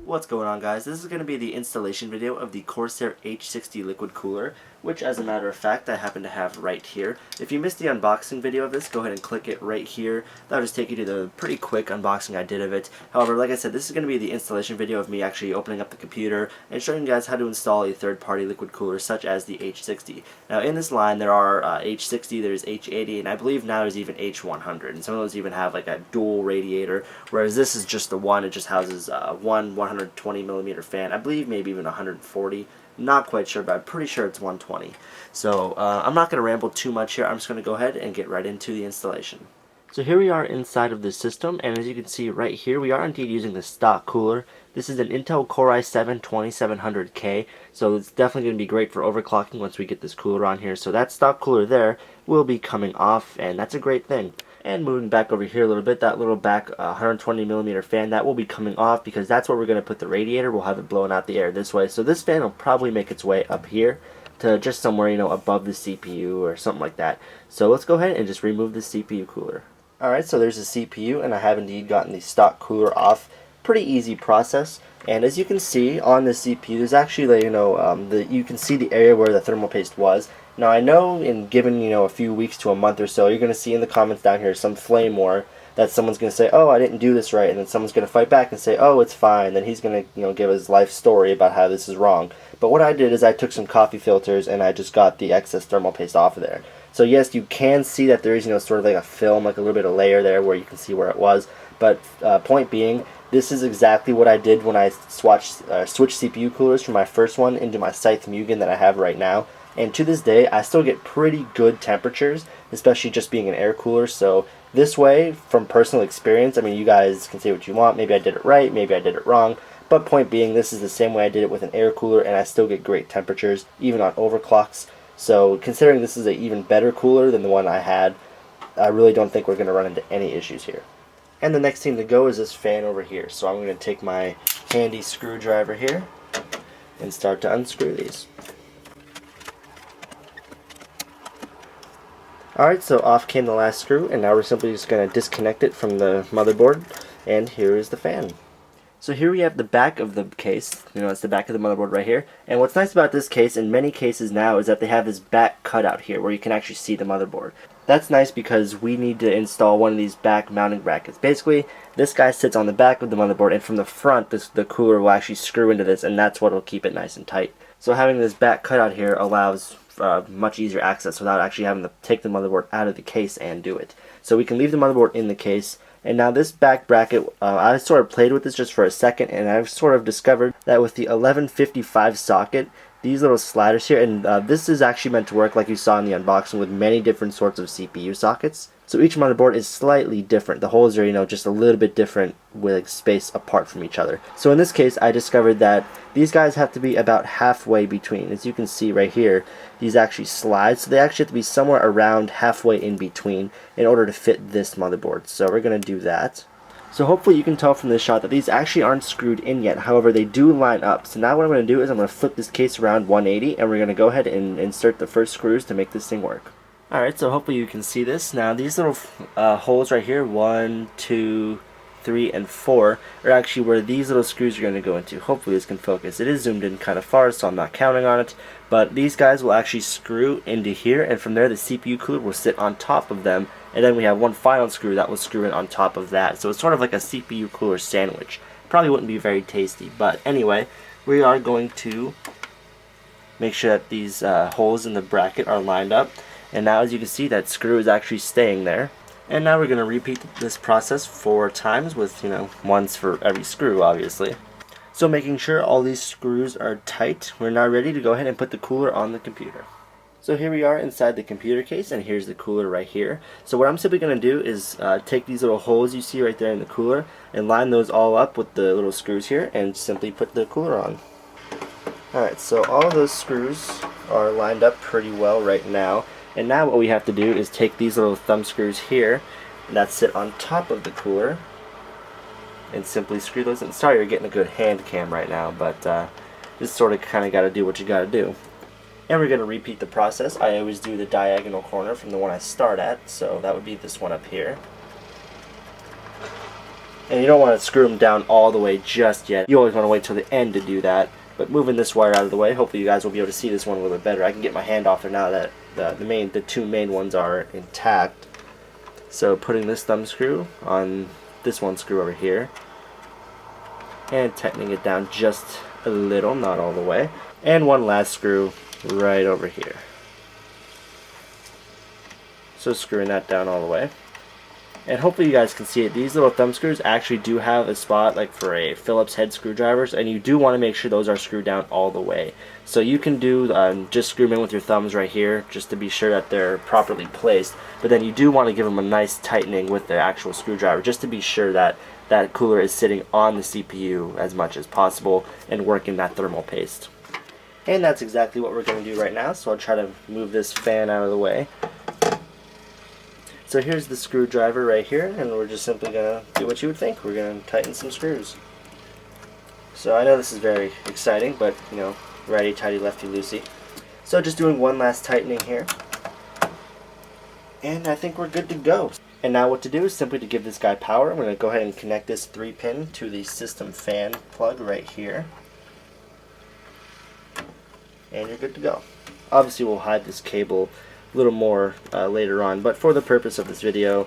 What's going on, guys? This is going to be the installation video of the Corsair H60 liquid cooler, which as a matter of fact I happen to have right here. If you missed the unboxing video of this, go ahead and click it right here. That'll just take you to the pretty quick unboxing I did of it. However, like I said, this is going to be the installation video of me actually opening up the computer and showing you guys how to install a third-party liquid cooler such as the H60. Now in this line there are H60, there's H80, and I believe now there's even H100, and some of those even have like a dual radiator, whereas this is just the one. It just houses one 120 millimeter fan, I believe maybe even 140, not quite sure, but I'm pretty sure it's 120. So I'm not going to ramble too much here. I'm just going to go ahead and get right into the installation. So here we are inside of the system, and as you can see right here, we are indeed using the stock cooler. This is an Intel Core i7 2700K, so it's definitely going to be great for overclocking once we get this cooler on here. So that stock cooler there will be coming off, and that's a great thing. And moving back over here a little bit, that little back 120 millimeter fan, that will be coming off because that's where we're going to put the radiator. We'll have it blowing out the air this way. So this fan will probably make its way up here to just somewhere, you know, above the CPU or something like that. So let's go ahead and just remove the CPU cooler. Alright, so there's the CPU, and I have indeed gotten the stock cooler off. Pretty easy process. And as you can see on the CPU, there's actually, you can see the area where the thermal paste was. Now I know in given, a few weeks to a month or so, you're going to see in the comments down here some flame war that someone's going to say, oh, I didn't do this right, and then someone's going to fight back and say, oh, it's fine. Then he's going to, give his life story about how this is wrong. But what I did is I took some coffee filters and I just got the excess thermal paste off of there. So yes, you can see that there is, sort of like a film, like a little bit of layer there where you can see where it was. But point being, this is exactly what I did when I switched CPU coolers from my first one into my Scythe Mugen that I have right now. And to this day, I still get pretty good temperatures, especially just being an air cooler. So this way, from personal experience, I mean, you guys can say what you want. Maybe I did it right, maybe I did it wrong. But point being, this is the same way I did it with an air cooler, and I still get great temperatures, even on overclocks. So considering this is an even better cooler than the one I had, I really don't think we're going to run into any issues here. And the next thing to go is this fan over here. So I'm going to take my handy screwdriver here and start to unscrew these. Alright, so off came the last screw, and now we're simply just going to disconnect it from the motherboard, and here is the fan. So here we have the back of the case, it's the back of the motherboard right here, and what's nice about this case, in many cases now, is that they have this back cutout here where you can actually see the motherboard. That's nice because we need to install one of these back mounting brackets. Basically, this guy sits on the back of the motherboard, and from the front, the cooler will actually screw into this, and that's what will keep it nice and tight. So having this back cutout here allows much easier access without actually having to take the motherboard out of the case and do it. So we can leave the motherboard in the case. And now this back bracket, I sort of played with this just for a second, and I've sort of discovered that with the 1155 socket, these little sliders here, and this is actually meant to work like you saw in the unboxing with many different sorts of CPU sockets. So each motherboard is slightly different. The holes are, just a little bit different with space apart from each other. So in this case, I discovered that these guys have to be about halfway between. As you can see right here, these actually slide, so they actually have to be somewhere around halfway in between in order to fit this motherboard. So we're going to do that. So hopefully you can tell from this shot that these actually aren't screwed in yet. However, they do line up. So now what I'm going to do is I'm going to flip this case around 180, and we're going to go ahead and insert the first screws to make this thing work. Alright, so hopefully you can see this. Now these little holes right here, 1, 2, 3, and 4, are actually where these little screws are going to go into. Hopefully this can focus. It is zoomed in kind of far, so I'm not counting on it. But these guys will actually screw into here, and from there the CPU cooler will sit on top of them. And then we have one final screw that will screw in on top of that. So it's sort of like a CPU cooler sandwich. Probably wouldn't be very tasty, but anyway, we are going to make sure that these holes in the bracket are lined up. And now as you can see, that screw is actually staying there. And now we're going to repeat this process 4 times with, once for every screw, obviously. So making sure all these screws are tight, we're now ready to go ahead and put the cooler on the computer. So here we are inside the computer case, and here's the cooler right here. So what I'm simply going to do is take these little holes you see right there in the cooler and line those all up with the little screws here and simply put the cooler on. Alright, so all of those screws are lined up pretty well right now. And now what we have to do is take these little thumb screws here that sit on top of the cooler and simply screw those in. Sorry you're getting a good hand cam right now, but just sort of kind of got to do what you got to do. And we're going to repeat the process. I always do the diagonal corner from the one I start at, so that would be this one up here. And you don't want to screw them down all the way just yet. You always want to wait till the end to do that. But moving this wire out of the way, hopefully you guys will be able to see this one a little bit better. I can get my hand off it now that the two main ones are intact. So putting this thumb screw on this one screw over here, and tightening it down just a little, not all the way. And one last screw right over here. So screwing that down all the way. And hopefully you guys can see it. These little thumb screws actually do have a spot like for a Phillips head screwdrivers, and you do want to make sure those are screwed down all the way. So you can do just screw them in with your thumbs right here just to be sure that they're properly placed. But then you do want to give them a nice tightening with the actual screwdriver just to be sure that that cooler is sitting on the CPU as much as possible and working that thermal paste. And that's exactly what we're going to do right now. So I'll try to move this fan out of the way. So here's the screwdriver right here, and we're just simply going to do what you would think. We're going to tighten some screws. So I know this is very exciting, but you know, righty tighty lefty loosey. So just doing one last tightening here, and I think we're good to go. And now what to do is simply to give this guy power. I'm going to go ahead and connect this 3-pin to the system fan plug right here, and you're good to go. Obviously we'll hide this cable a little more later on, but for the purpose of this video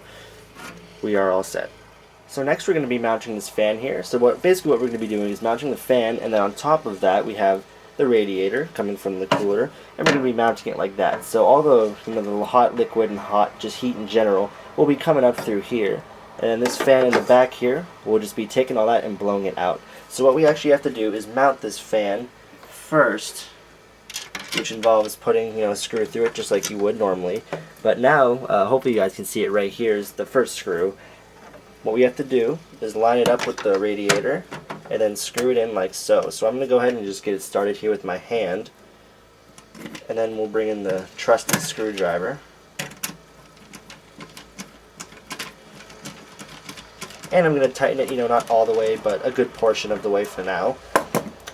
we are all set. So next we're going to be mounting this fan here. So basically what we're going to be doing is mounting the fan, and then on top of that we have the radiator coming from the cooler, and we're going to be mounting it like that. So all the, the hot liquid and hot just heat in general will be coming up through here, and then this fan in the back here will just be taking all that and blowing it out. So what we actually have to do is mount this fan first, which involves putting a screw through it just like you would normally. But now, hopefully you guys can see it right here is the first screw. What we have to do is line it up with the radiator and then screw it in like so. So I'm going to go ahead and just get it started here with my hand, and then we'll bring in the trusted screwdriver. And I'm going to tighten it, not all the way, but a good portion of the way for now.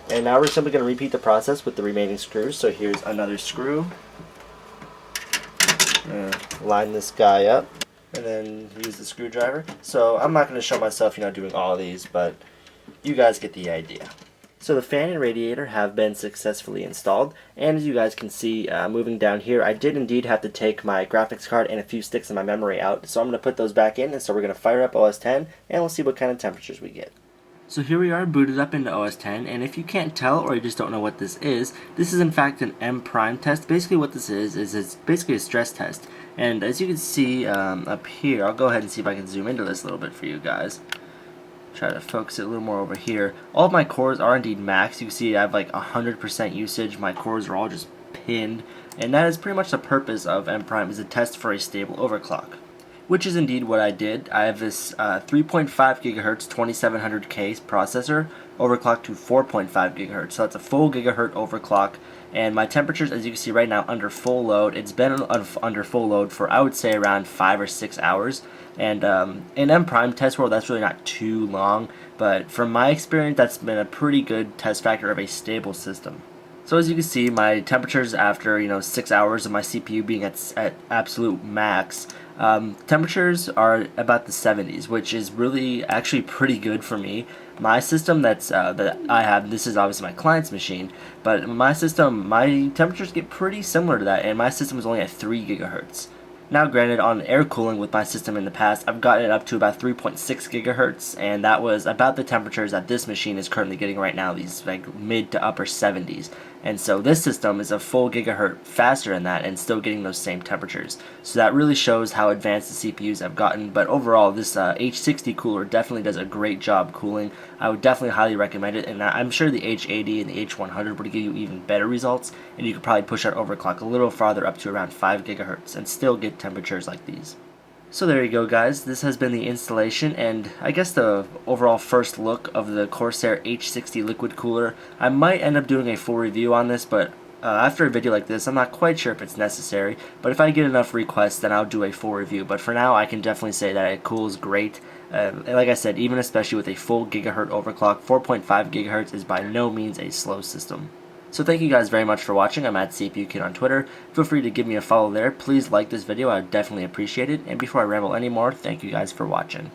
And now we're simply going to repeat the process with the remaining screws. So here's another screw. Line this guy up, and then use the screwdriver. So I'm not going to show myself, doing all of these, but you guys get the idea. So the fan and radiator have been successfully installed, and as you guys can see, moving down here, I did indeed have to take my graphics card and a few sticks of my memory out. So I'm going to put those back in, and so we're going to fire up OS X, and we'll see what kind of temperatures we get. So here we are booted up into OS X, and if you can't tell or you just don't know what this is in fact an M prime test. Basically what this is it's basically a stress test. And as you can see up here, I'll go ahead and see if I can zoom into this a little bit for you guys. Try to focus it a little more over here. All of my cores are indeed max. You can see I have like 100% usage. My cores are all just pinned, and that is pretty much the purpose of M prime, is a test for a stable overclock. Which is indeed what I did. I have this 3.5 gigahertz 2700K processor overclocked to 4.5 gigahertz. So that's a full gigahertz overclock. And my temperatures, as you can see right now, under full load, it's been under full load for, I would say, around 5 or 6 hours. And in M prime test world, that's really not too long. But from my experience, that's been a pretty good test factor of a stable system. So as you can see, my temperatures after 6 hours of my CPU being at absolute max, temperatures are about the 70s, which is really actually pretty good for me. My system that I have, this is obviously my client's machine, but my system, my temperatures get pretty similar to that, and my system is only at 3 gigahertz. Now granted, on air cooling with my system in the past, I've gotten it up to about 3.6 gigahertz, and that was about the temperatures that this machine is currently getting right now, these like mid to upper 70s. And so this system is a full gigahertz faster than that and still getting those same temperatures. So that really shows how advanced the CPUs have gotten. But overall, this H60 cooler definitely does a great job cooling. I would definitely highly recommend it, and I'm sure the H80 and the H100 would give you even better results, and you could probably push that overclock a little farther up to around 5 gigahertz and still get temperatures like these. So there you go, guys. This has been the installation and I guess the overall first look of the Corsair H60 liquid cooler. I might end up doing a full review on this, but after a video like this, I'm not quite sure if it's necessary. But if I get enough requests, then I'll do a full review. But for now, I can definitely say that it cools great. Like I said, even especially with a full gigahertz overclock, 4.5 gigahertz is by no means a slow system. So thank you guys very much for watching. I'm at CPU Kid on Twitter. Feel free to give me a follow there. Please like this video. I would definitely appreciate it. And before I ramble anymore, thank you guys for watching.